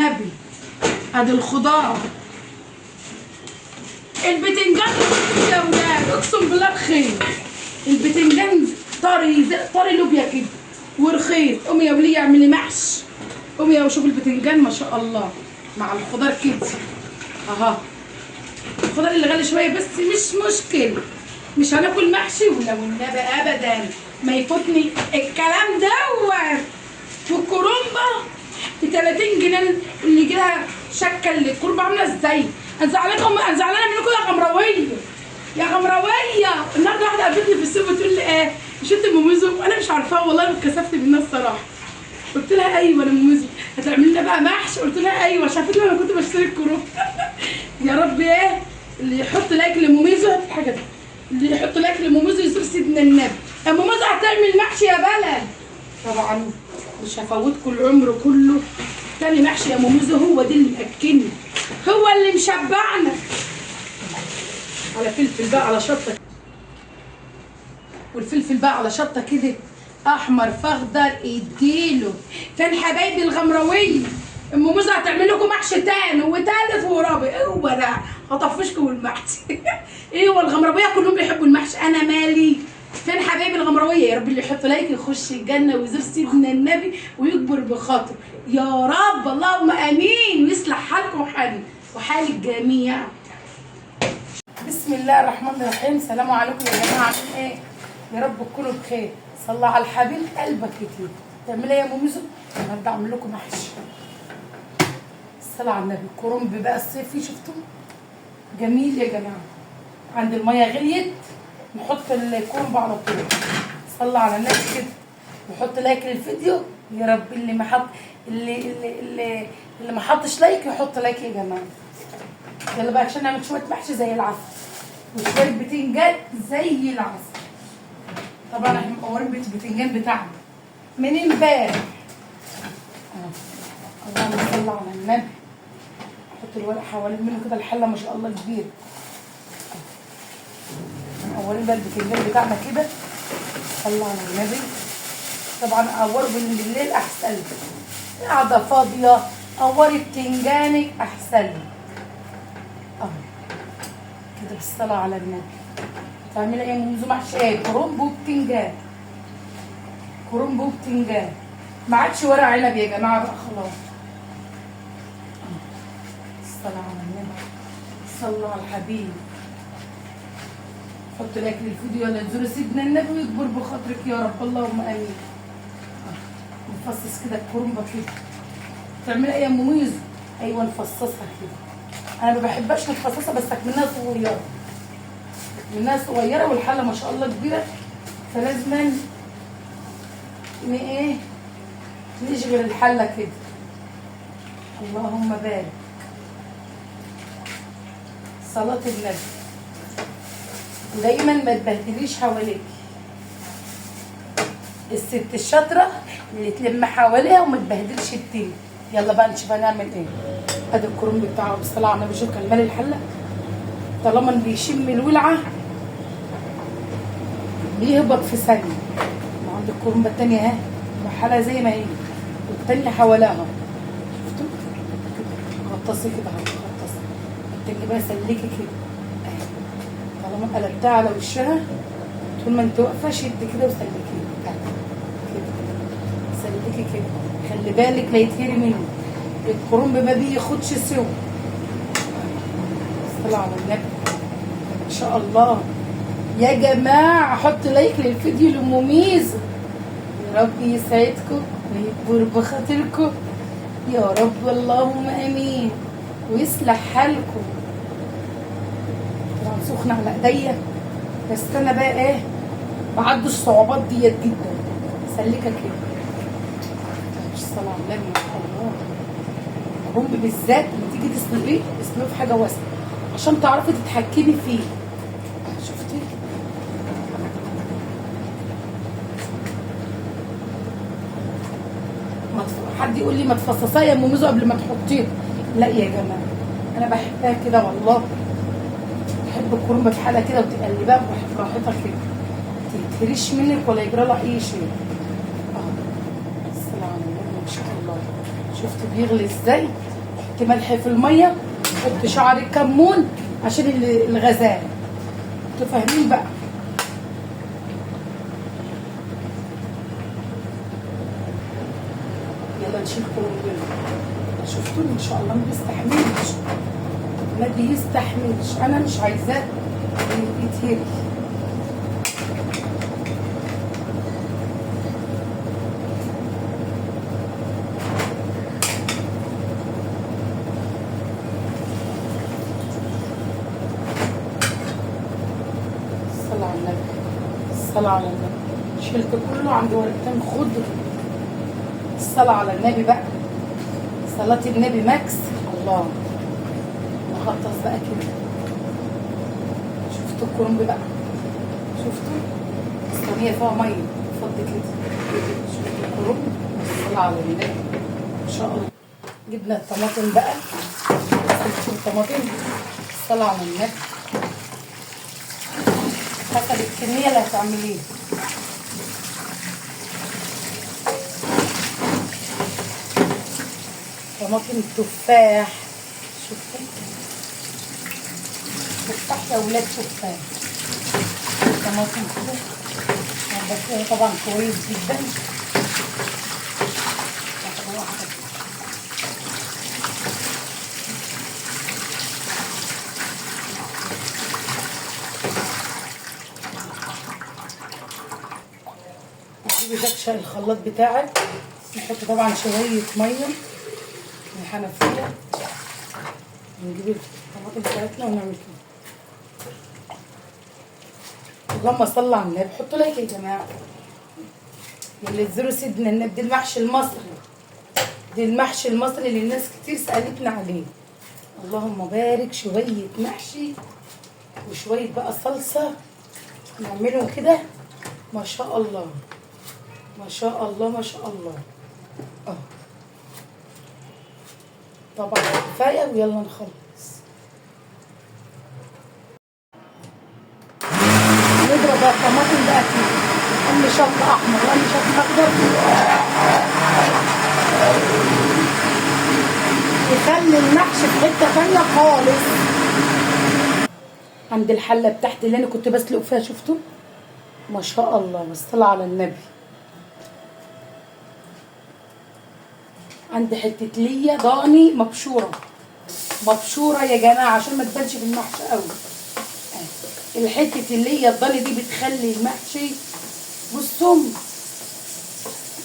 والنبي. ادي الخضار، البتنجان يا ولاد اقسم بالله بخير. البتنجان طري زي طري لوبيا كده ورخيص. قومي يا وليه اعملي محشي. قومي يا وشوفي البتنجان ما شاء الله مع الخضار كده اها. الخضار اللي غالي شويه بس مش مشكله، مش هناكل محشي ولا والنبي ابدا ما يفوتني الكلام دوت. والكرنبه ب 30 جنيه اللي جاها شكه. الكرنبه عامله ازاي؟ انا زعلانه منكم يا غمراويه يا غمراويه. النهارده واحده قابلتني في السوق بتقول لي ايه مش انت ام ميزو؟ انا مش عارفاها والله اتكسفت منها الصراحه. قلت لها ايوه انا ام ميزو. هتعمل لنا بقى محشي؟ قلت لها ايوه. شافتني وانا كنت بشتري الكرنبه. يا رب ايه اللي يحط لايك لام ميزو هات الحاجه دي. اللي يحط لايك لام ميزو يصير سيدنا النبي. ام ميزو هتعمل محشي يا بلد. طبعا مش هفوتكم العمر كله تاني محشي يا ام ميزو. هو ده اللي مأكلني، هو اللي مشبعنا. على فلفل بقى على شطه، والفلفل بقى على شطه كده احمر فاخضر اديله. فين حبايبي الغمراويه؟ ام موزه هتعمل لكم محشي تاني وتالت ورابع. اوعى ده هطفشكم المحشي. ايوه الغمراويه كلهم بيحبوا المحشي، انا مالي. فين حبايبي الغمراويه؟ يا رب اللي يحط لايك يخش الجنه ويزور سيدنا النبي ويكبر بخاطر يا رب. اللهم امين ويصلح حالكم وحالي وحال الجميع. بسم الله الرحمن الرحيم. السلام عليكم يا جماعه، عاملين ايه؟ يا رب تكونوا بخير. صلى على الحبيب قلبك كتير. تعملي ايه يا ام ميزو؟ النهارده اعمل لكم محشي. الصلاه على النبي. الكرنب بقى الصيفي شفتوا جميل يا جماعه. عند الميه غليت نحط الكرنب على طول. صلى على النبي كده وحط لايك للفيديو. يا رب اللي ما حط اللي ما حطش لايك يحط لايك يا جماعه. يلا بقى عشان نعمل شويه محشي زي العسل وشويه بتنجان زي العسل. طبعا احنا مقورين البتنجان بتاعنا من امبارح. اللهم صل على النبي. احط الورق حوالين منه كده الحله ما شاء الله كبيره. مقورين بقى البتنجان بتاعنا كده. صلى على النبي. طبعا قوروا بالليل احسن لي. قاعده فاضيه قوري بتنجانك احسن لي. كده بالصلاه على النبي. تعملي ايه يا ام ميزو؟ محشي ايه؟ كرنب وبتنجان. كرنب وبتنجان. ما عادش ورق عنب يا جماعه بقى خلاص. الصلاه على النبي. صلوا على الحبيب. حط لايك للفيديو ولا تزوروا سيدنا النبي ويكبر بخاطرك يا رب. اللهم امين. نفصص كده الكرنبه كده. تعملي ايه يا ام ميزو؟ ايوه نفصصها كده. انا ما بحبهاش متفصصه بس منها صغيره. منها صغيره والحله ما شاء الله كبيره فلازم ايه نشغل الحله كده. اللهم بارك. صلاه النبي. ودايما ما تبهدليش حواليكي. الست الشاطره اللي تلم حواليها وما تبهدلش التاني. يلا بقى نشوف هنعمل ايه. ادي الكرنب بتاعه بالصلاه على النبي. شوف كان مالي الحله طالما بيشم الولعه بيهبط في ثانيه. وعند الكرنبه التانيه اهي بحالها زي ما هي والتانيه حواليها. شفتوا غطاسي كده اهو. غطاسي التانيه بقى سلكي كده اهي. طالما قلبتها على وشها طول ما انت واقفه شد كده وسلكي كده. سلكي كده. خلي بالك لا يتهري منك. الكرنب ما بياخدش سوا. الصلاة على النبي. ان شاء الله يا جماعه حط لايك للفيديو لام ميزو. يا رب يسعدكم ويكبر بخاطركم يا رب. اللهم امين ويصلح حالكم. طبعا سخنه على ايديا بس انا بقى ايه بعدي الصعوبات ديت جدا. سلكه كده. الصلاة على النبي. ما شاء الله. الكرنب بالذات لما تيجي تسلقيه اسلقيه في حاجه واسعه عشان تعرفي تتحكمي فيه. شفتي؟ حد يقول لي ما تفصصيها يا ام ميزو قبل ما تحطيها. لا يا جماعه انا بحبها كده والله. بحب الكرنبه في حالها كده وتقلبها براحتها كده. ما تتهريش منك ولا يجرى لها اي شيء. الصلاه على النبي. ما شاء الله. شفتوا بيغلي ازاي؟ حط ملح في الميه، حط شعر الكمون عشان الغزال. انتوا فاهمين بقى. يلا نشيل كرنبيل. شفتوا ان شاء الله ما بيستحملش، ما بيستحملش، انا مش عايزاه يتهري. الصلاة على النبي، الصلاة على النبي. شلت كله عند ورقتين خضر. الصلاة على النبي بقى، صلاة النبي ماكس. الله، نغطس بقى كده. شفتوا الكرنب بقى، شفتوا الصينية فيها مية فضي كده. شفتوا الكرنب، الصلاة على النبي ان شاء الله. جبنا الطماطم بقى، الطماطم. الصلاة على النبي، حسب الكمية اللي هتعمليها. طماطم تفاح، شفتوا تفاح يا ولاد، تفاح. طماطم كده بس طبعا كويس جدا. تجيبي دكشه الخلاط بتاعك، نحط طبعا شويه ميه من الحنفيه، ونجيب الطماطم بتاعتنا ونعمل كده. اللهم صل على النبي. حطوا لايك يا جماعه، اللي تزوروا سيدنا النبي. دي المحشي المصري، دي المحشي المصري اللي الناس كتير سالتنا عليه. اللهم بارك. شويه محشي وشويه بقى صلصه، نعملهم كده ما شاء الله، ما شاء الله، ما شاء الله. طبعا كفايه، ويلا نخلص. نضرب الطماطم بقى كده، قلي شط احمر وقلي شط اخضر، يخلي المحشي في حته تانيه خالص. عند الحله بتاعتي اللي انا كنت بسلق فيها، شفتوا ما شاء الله، والصلاه على النبي. عندي حته ليا ضاني مبشوره، مبشوره يا جماعه عشان ما تبانش في المحشي قوي. الحته اللي هي الضاني دي بتخلي المحشي بصوا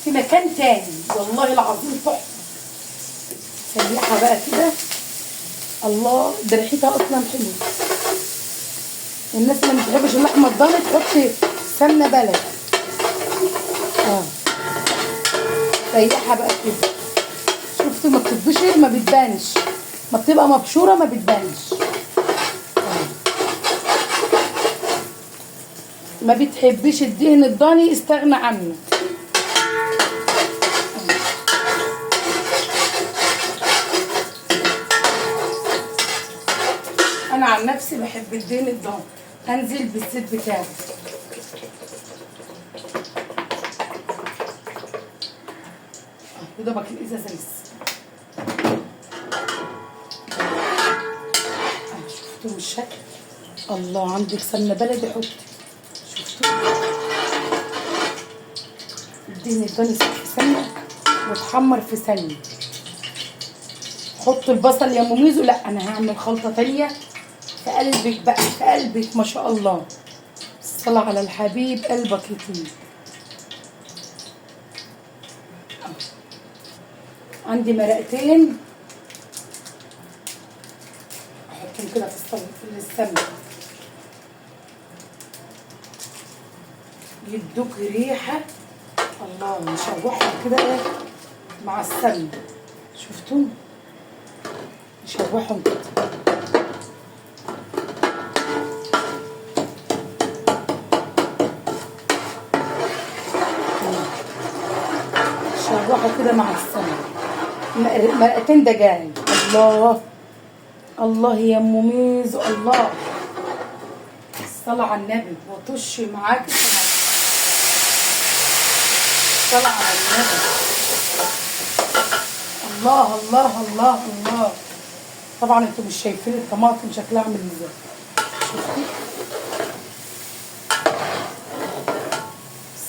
في مكان تاني، والله العظيم تحفه. سيحها بقى كده. الله، ده ريحتها اصلا حلوه. الناس اللي ما بتحبش اللحمه الضاني تحط سمنه بلد. سيحها بقى كده. شفتوا ما بتتبشر، ما بتبانش، ما بتبقى مبشوره ما بتبانش. ما بتحبش الدهن الضاني، استغنى عنه. انا عن نفسي بحب الدهن الضاني. هنزل بالزيت بتاعي. كده باكل ازازه لسه. شفتوا الشكل؟ الله، عندك سمنه بلدي حطي. شفتوا الدهن الضاني في سمنه واتحمر في ثانيه. حطوا البصل يا مميزو. لا، انا هعمل خلطه تانيه في قلبك بقى، في قلبك ما شاء الله. الصلاه على الحبيب، قلبك يطيب. عندي مرقتين احطهم كده في السمنه، يدوك ريحه. الله، نشوحهم كده مع السمنه. شفتوا؟ نشوحهم كده. شوحوا كده مع السمنه. مرقتين دجاج. الله، الله يا ام ميزو. الله، الصلاة على النبي. وطش معاك الطماطم. الصلاة على النبي. الله الله الله الله. طبعا انتوا مش شايفين الطماطم شكلها عامل ازاي. شفتي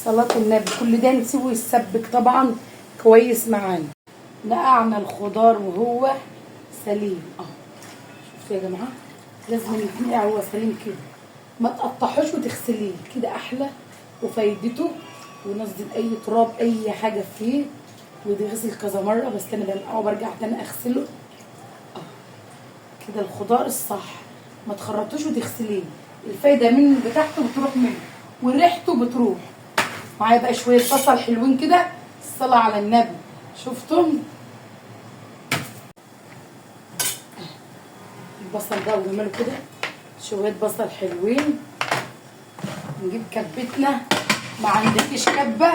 صلاة النبي. كل ده نسيبه يتسبك طبعا كويس معانا. نقعنا الخضار وهو سليم. شفتوا يا جماعه، لازم يتنقع وهو سليم كده، ما تقطعوش وتغسليه كده احلى وفايدته، ونزل اي تراب اي حاجه فيه ويتغسل كذا مره. بس انا بنقعه وبرجع تاني اغسله. كده الخضار الصح، ما تخرطوش وتغسليه، الفايده من بتاعته بتروح منه وريحته بتروح. معايا بقى شويه بصل حلوين كده، الصلاه على النبي. شفتم البصل ده وجماله كده؟ شويه بصل حلوين. نجيب كبتنا، ما عندكيش كبه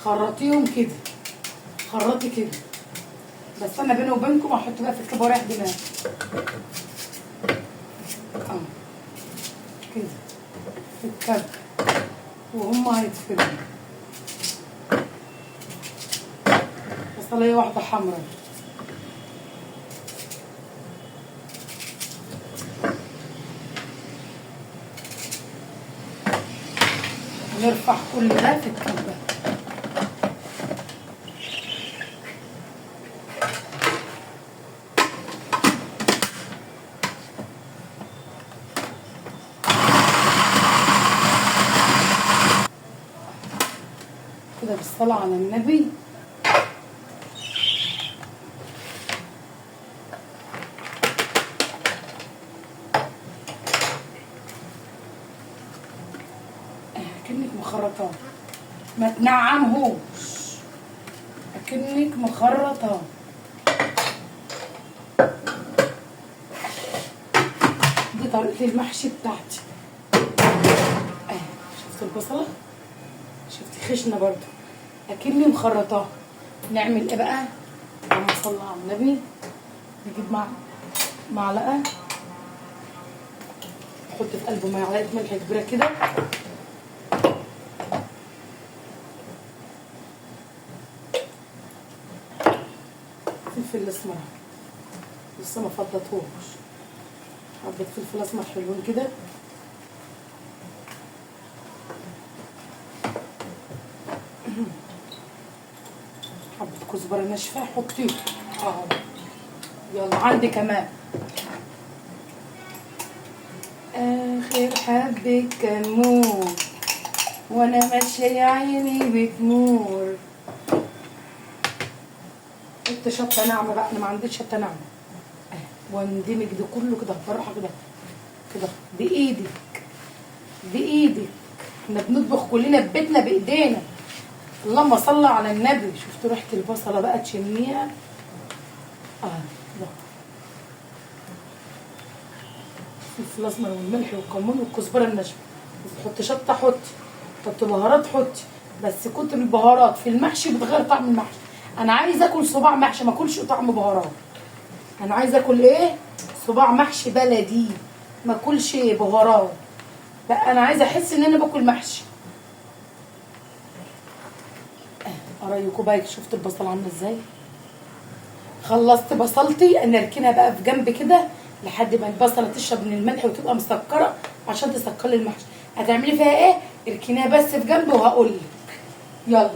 خرطيهم كده، خرطي كده. بس انا بيني وبينكم هحط بقى في الكبه ورايح دماغي كده في الكب، وهم هيتفرموا. بصلايه واحده حمراء. نرفع كل ده في الكبه. كده بالصلاة على النبي. اكنك مخرطاه، ما تنعمهوش، اكنك مخرطاه. دي طريقة المحشي بتاعتي. شفت البصلة؟ شفتي خشنة برضو، اكني مخرطاه. نعمل ايه بقى؟ اللهم صل على النبي. نجيب معلقة، نحط في قلبه معلقة ملح كبيرة كده، فلفل اسمر لسه ما فضتهوش، حبة فلفل اسمر حلوين كده، حبة كزبرة ناشفة حطيه اهو. يلا عندي كمان اخر حبة كمون وانا ماشية يا عيني بتمور. حط شطة ناعمة بقى، انا ما عنديش شطة ناعمة. واندمج ده كله كده بالراحة كده كده بايدك بايدك. احنا بنطبخ كلنا ببيتنا بايدينا. اللهم صل على النبي. شفتوا ريحة البصلة بقى تشميها كده. الفلفل الاسمر والملح والكمون والكزبرة الناشفة. تحطي شطة حطي، تحطي بهارات حطي، بس كتر البهارات في المحشي بتغير طعم المحشي. انا عايزه اكل صباع محشي ما اكلش طعم بهارات. انا عايزه اكل ايه؟ صباع محشي بلدي، ما اكلش بهارات. لا انا عايزه احس ان انا باكل محشي. رايكم بقى؟ شفت البصل عامله ازاي؟ خلصت بصلتي، انا اركنها بقى في جنب كده لحد ما البصله تشرب من الملح وتبقى مسكره عشان تسكري المحشي. هتعملي فيها ايه؟ اركنيها بس في جنب وهقول لك. يلا.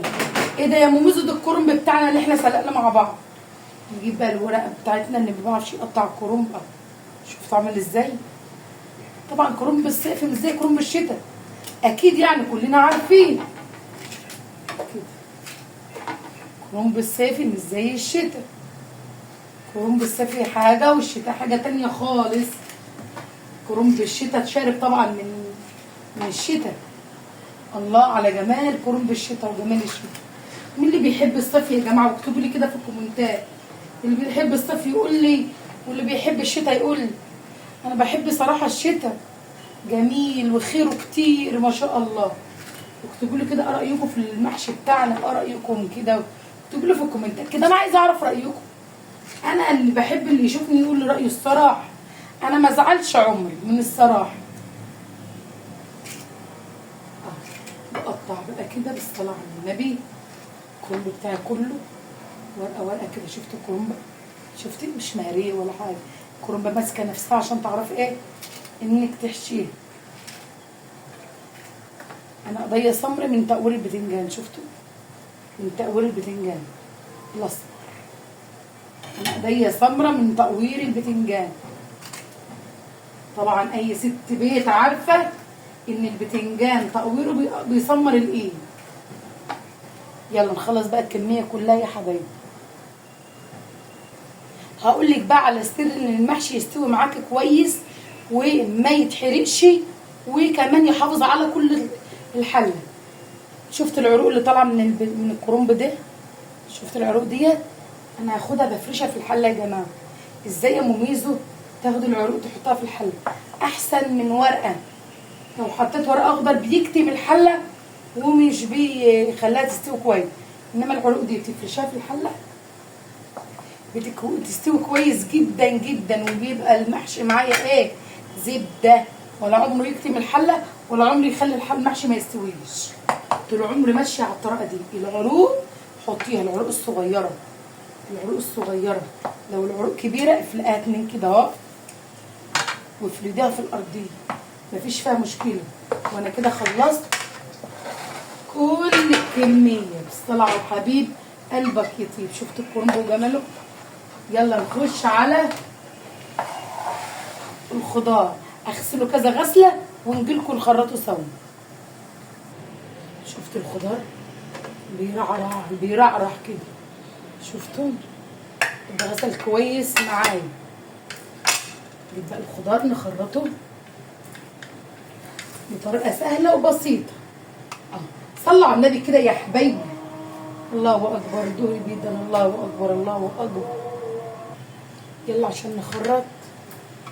ايه ده يا مميزه؟ الكرنب بتاعنا اللي احنا سلقنا مع بعض. نجيب بقى الورقه بتاعتنا اللي ما بيعرفش يقطع الكرنب. شفتوا عامل ازاي؟ طبعا كرنب الصيف مش زي كرنب الشتاء، اكيد يعني كلنا عارفين كده. كرنب الصيفي مش زي الشتاء، كرنب الصيفي حاجه والشتاء حاجه تانيه خالص. كرنب الشتاء تشارب طبعا من الشتاء. الله على جمال كرنب الشتاء وجمال الشتاء. مين اللي بيحب الصيف يا جماعه؟ واكتبوا لي كده في الكومنتات. اللي بيحب الصيف يقول لي، واللي بيحب الشتاء يقول لي. انا بحب صراحه الشتاء، جميل وخيره كتير ما شاء الله. اكتبوا لي كده رايكم في المحشي بتاعنا، رايكم كده اكتبوا لي في الكومنتات كده، انا عايزه اعرف رايكم. انا اللي بحب اللي يشوفني يقول لي رايه الصراحه، انا ما زعلش عمري من الصراحه. بقطع بقى كده بالصلاه على النبي كله بتاعي كله ورقه ورقه كده. شفت الكرنبه؟ شفتي مش مهريه ولا حاجه، الكرنبه ماسكه نفسها عشان تعرفي ايه انك تحشيها. انا قضيه سمر من تقوير البتنجان. شفتوا؟ من تقوير البتنجان الاسمر. انا قضيه سمره من تقوير البتنجان. طبعا اي ست بيت عارفه ان البتنجان تقويره بيسمر الايد. يلا نخلص بقى الكميه كلها يا حبايبي. هقول لك بقى على سر ان المحشي يستوي معاكي كويس وما يتحرقش وكمان يحافظ على كل الحله. شفت العروق اللي طالعه من الكرنب ده؟ شفت العروق ديت؟ انا هاخدها بفرشها في الحله يا جماعه. ازاي يا ام ميزو تاخدي العروق تحطها في الحله؟ احسن من ورقه. لو حطيت ورقه اخضر بيكتم الحله ومش بيخليها تستوي كويس، انما العروق دي بتفرشها في الحله بتستوي كويس جدا جدا، وبيبقى المحشي معايا ايه؟ زبده. ولا عمره يكتم الحله ولا عمره يخلي المحشي ما يستويش. طول عمري ماشيه على الطريقه دي. العروق حطيها، العروق الصغيره، العروق الصغيره. لو العروق كبيره افلقها اتنين كده اهو وافرديها في الارضيه، مفيش فيها مشكله. وانا كده خلصت كل الكميه. بالصلاه على الحبيب قلبك يطيب. شفت الكرنب وجماله؟ يلا نخش على الخضار. اغسله كذا غسله ونجيلكوا نخرطه سوا. شفت الخضار بيرعرع كده؟ شفتوا؟ يبقى غسل كويس معايا. يبقى الخضار نخرطه بطريقه سهله وبسيطه. صلوا على النبي كده يا حبايبي. الله اكبر. دوري بيدنا. الله اكبر الله اكبر. يلا عشان نخرط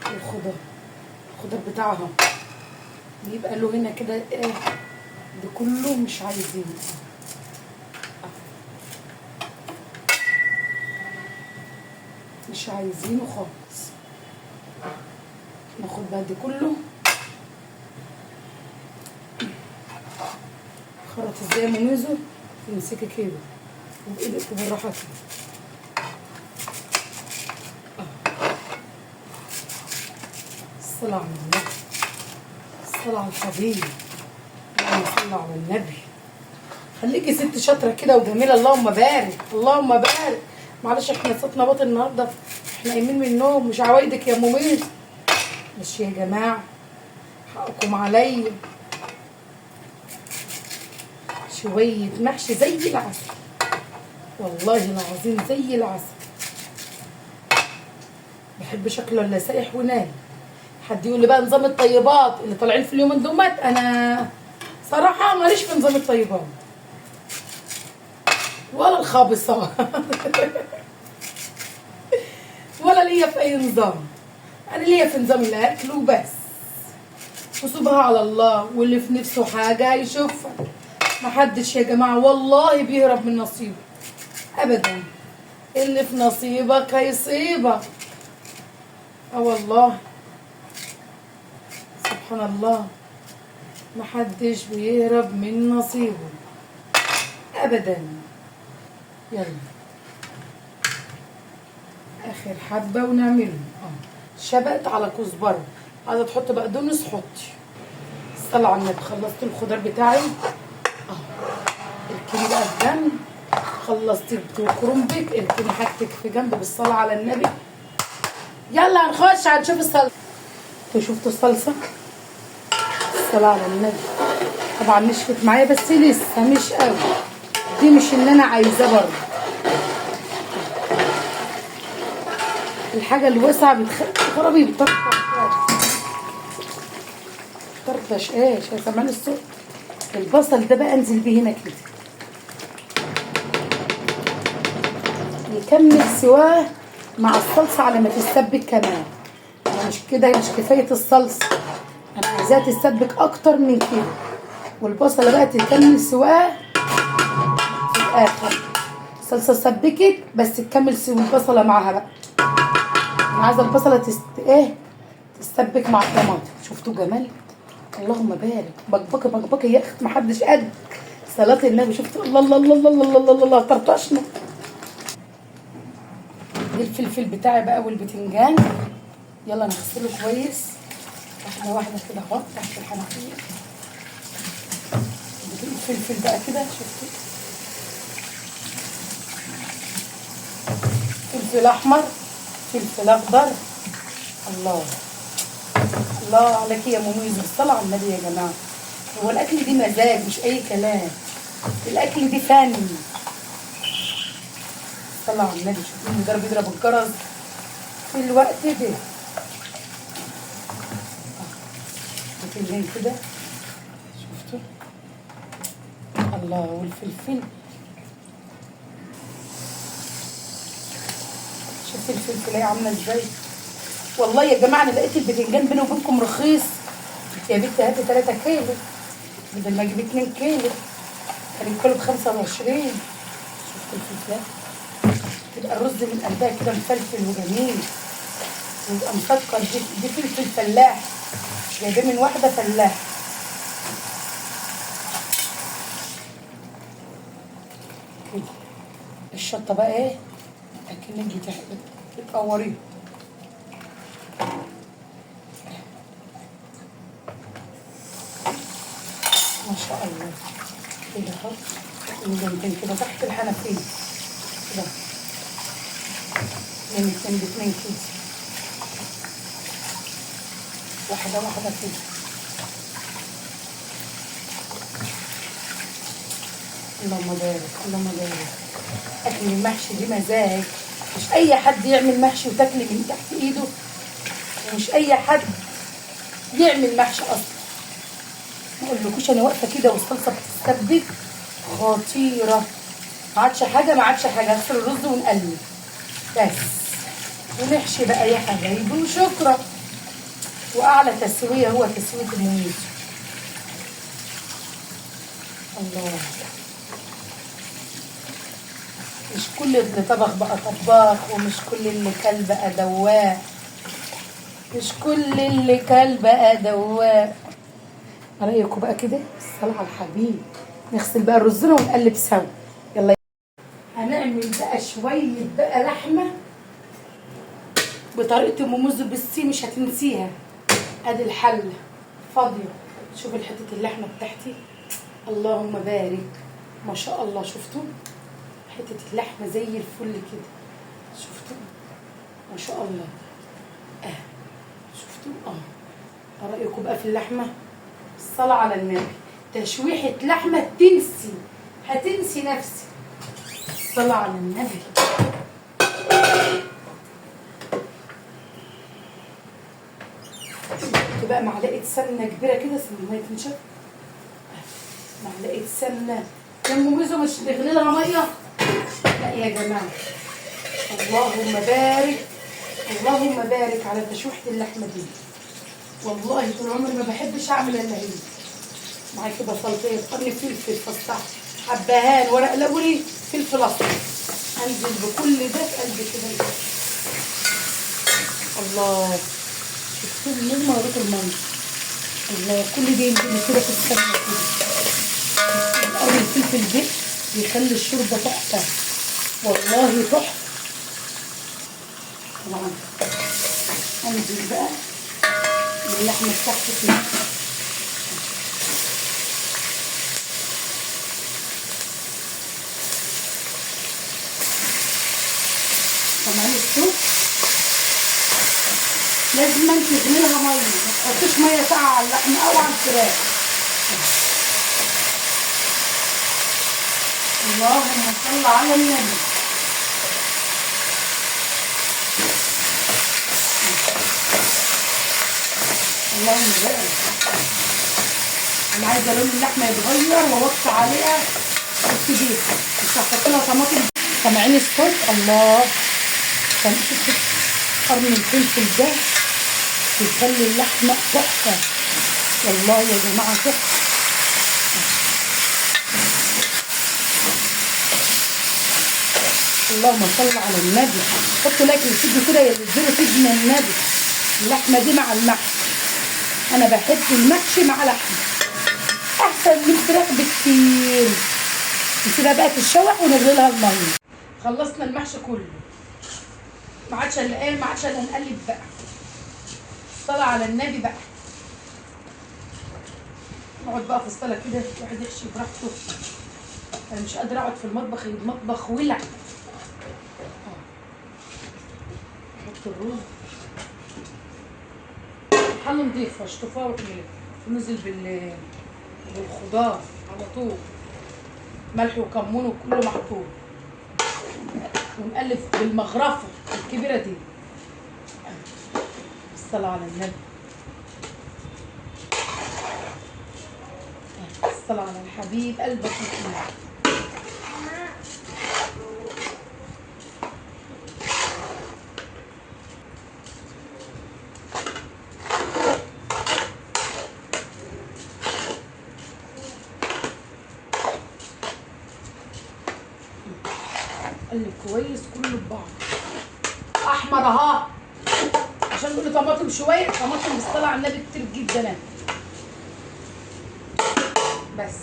الخضار بتاعها. بيبقى له هنا كده ايه ده كله مش عايزينه. مش عايزينه خالص. ناخد بقى ده كله. خرط ازاي يا مميزو؟ تمسكي كده وبايدك بالراحه كده. الصلاة على النبي، الصلاة على الحبيب، اللهم صل على النبي. خليكي ست شاطرة كده وجميلة. اللهم بارك اللهم بارك. معلش احنا صوتنا باطل النهارده، احنا قايمين من النوم. مش عوايدك يا مميز. ماشي يا جماعة، حقكم عليا. شوية محشي زي العسل، والله العظيم زي العسل. بحب شكله الا سايح ونايم. حد يقول لي بقى نظام الطيبات اللي طالعين في اليومين دومات، انا صراحه ماليش في نظام الطيبات ولا الخابصات ولا ليا في اي نظام. انا ليا في نظام الاكل وبس، وسيبها على الله. واللي في نفسه حاجه يشوفها. محدش يا جماعه والله بيهرب من نصيبه ابدا. اللي في نصيبك هيصيبك. والله سبحان الله، محدش بيهرب من نصيبه ابدا. يلا اخر حبه ونعمله. شبقت على كزبره. عايزه تحط بقدونس حطي. الصلاه على النبي. خلصت الخضار بتاعي اركني بقى في جنب. خلصت كرنبك اركني حاجتك في جنب بالصلاه على النبي. يلا هنخش هنشوف الصلصه. انتوا شفتوا الصلصه؟ الصلاه على النبي. طبعا نشفت معايا بس لسه مش قوي. دي مش اللي انا عايزاه برضه. الحاجه الواسعه بتخربي بتطرطش. ايه سامعين الصوت؟ البصل ده بقى انزل بيه هنا كده يكمل سواه مع الصلصه على ما تتسبك كمان. انا مش كده، مش كفايه الصلصه، انا عايزاها تتسبك اكتر من كده. والبصله بقى تكمل سواها في الاخر. الصلصه سبكت بس تكمل سوا البصله معاها بقى. انا عايزه البصله تتسبك مع الطماطم. شفتوا جمال؟ اللهم بارك. بكبكه بكبكه يا اخت، محدش قد صلاه النبي. شفتوا؟ الله الله الله الله الله الله الله طرطشنا. ده الفلفل بتاعي بقى والبتنجان. يلا نغسله كويس واحده واحده كده اهو تحت الحنفيه. الفلفل بقى كده شفتوا، فلفل احمر، فلفل اخضر. الله الله عليك يا مميز، بالصلاه على النبي يا جماعه. هو الاكل دي مزاج مش اي كلام، الاكل دي فن. صلى على النبي. شوفوا المدرب بيضرب الجرس في الوقت ده. بتنجان كده شفتوا. الله. والفلفل شوفوا الفلفل ايه عامله ازاي. والله يا جماعه انا لقيت البتنجان بيني وبينكم رخيص. يا بنتي هاتي 3 كيلو بدل ما اجيب 2 كيلو. كان الكيلو ب25. شفتوا الفلفل، يبقى الرز من قلبها كده مفلفل وجميل ويبقى مسكر. دي فلفل فلاح، جايباه من واحده فلاح. الشطه بقى ايه اكنك بتقوريه. ما شاء الله كده اهو. الجنبين كده تحت الحنفيه كده من 2 ب2 كيلو، واحده واحده كده. اللهم بارك اللهم بارك. اكل المحشي دي مزاج، مش اي حد يعمل محشي وتاكلي من تحت ايده، ومش اي حد يعمل محشي اصلا. ما اقولكوش انا واقفه كده والصلصه بتستبدل خطيره. ما عادش حاجه اغسل الرز ونقلب بس ونحشي بقى يا حبايبي وشكرا. واعلى تسويه هو تسويه المميز. الله. مش كل اللي طبخ بقى طباخ، ومش كل اللي كل بقى دواق، مش كل اللي كل بقى دواق. رايكم بقى كده؟ الصلاه على الحبيب. نغسل بقى الرزنا ونقلب سوا. يلا هنعمل بقى شويه بقى لحمه بطريقه ام موز بالسي، مش هتنسيها. ادي الحله فاضيه. شوف حته اللحمه بتاعتي، اللهم بارك ما شاء الله. شفتوا حته اللحمه زي الفل كده، شفتوا ما شاء الله. شفتوا رايكم بقى في اللحمه؟ الصلاه على النبي. تشويحه لحمه هتنسي نفسك. الصلاه على النبي. بقى معلقه سمنه كبيره كده، سمنه تنشف. معلقه سمنه يا مميزه، مش تغلي لها ميه. لا يا جماعه، اللهم بارك اللهم بارك على تشويحه اللحمه دي. والله طول عمري ما بحبش اعمل الا هي. معايا كده بصلتين، قرن فلفل فصح، حبهان، ورق لوري، فلفل اصفر. انزل بكل ده في قلب كده. الله. شفتوا النجمه وريت الميه. الله. كل ده ينزل كده في السمنه كده. قرن الفلفل ده بيخلي الشوربه تحفه، والله تحفه. طبعا انزل بقى اللحمه بتاعتي كده. طبعا الصوص لازم تغلي لها ميه، ما تحطيش ميه ساقعه على اللحمه او على الفراخ. اللهم صل على النبي. اللهم بارك. انا عايزه لون اللحمه يتغير واوطي عليها الكبير، مش هحط لها طماطم. سامعين الصوت؟ الله. قرن الفلفل ده بيخلي اللحمه تحفه، والله يا جماعه تحفه. اللهم صل على النبي. حطوا لايك للفيديو كده ينزلوا سيدنا النبي. اللحمه دي مع المحشي، انا بحب المحشي مع لحمه احسن من الفراخ بكتير. نسيبها بقى تتشوح ونغلي لها الميه. خلصنا المحشي كله. ما عادش الا ايه، ما عادش الا نقلب بقى. الصلاه على النبي بقى. نقعد بقى في الصلاه كده الواحد يحشي براحته. انا مش قادره اقعد في المطبخ، المطبخ ولع. نحط الرز حله نضيفه اشطفها واحملها وننزل بالخضار على طول، ملح وكمون وكله محطوط، ونقلب بالمغرفه الكبيره دي. الصلاه على النبي. الصلاه على الحبيب قلبك يطيب. قلب كويس كله ببعض. احمر اهو عشان نقول طماطم شويه، طماطم بالصلاه على النبي كتير جدا. بس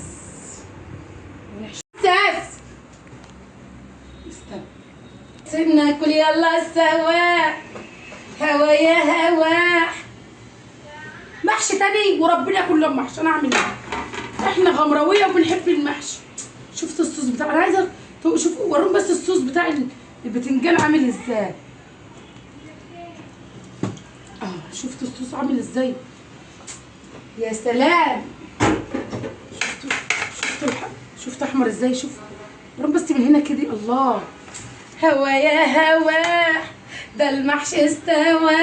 ونحشي استنى سيبنا ناكل يلا سوا، هوا يا هوا. محشي تاني وربنا كله محشي. انا اعمل ايه؟ احنا غمراويه وبنحب المحشي. شفت الصوص بتاع، انا عايزه شوفوا وروهم بس الصوص بتاع البتنجان عامل ازاي. شفتوا الصوص عامل ازاي؟ يا سلام. شفتوا احمر ازاي؟ شوف وروهم بس من هنا كده. الله، هوا يا هوا ده المحشي استوى.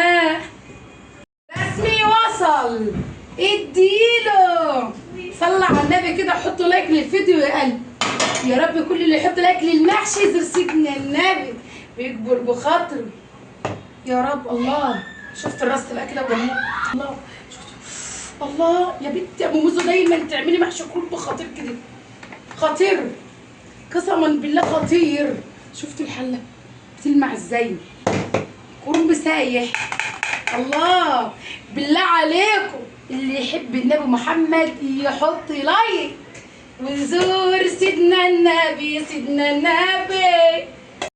رسمي وصل، اديله. صلى على النبي كده، حطوا لايك للفيديو يا قلب. يا رب كل اللي يحط لايك للمحشي يزور سيدنا النبي ويكبر بخاطره يا رب. الله، شفت الراس بقى كده وجميل. الله، شفت. الله يا بنتي ابو موزو، دايما تعملي محشي كرنب خطير كده، خطير قسما بالله خطير. شفتوا الحله بتلمع ازاي؟ كرنب سايح. الله، بالله عليكم اللي يحب النبي محمد يحط لايك ويزور سيدنا النبي، سيدنا النبي.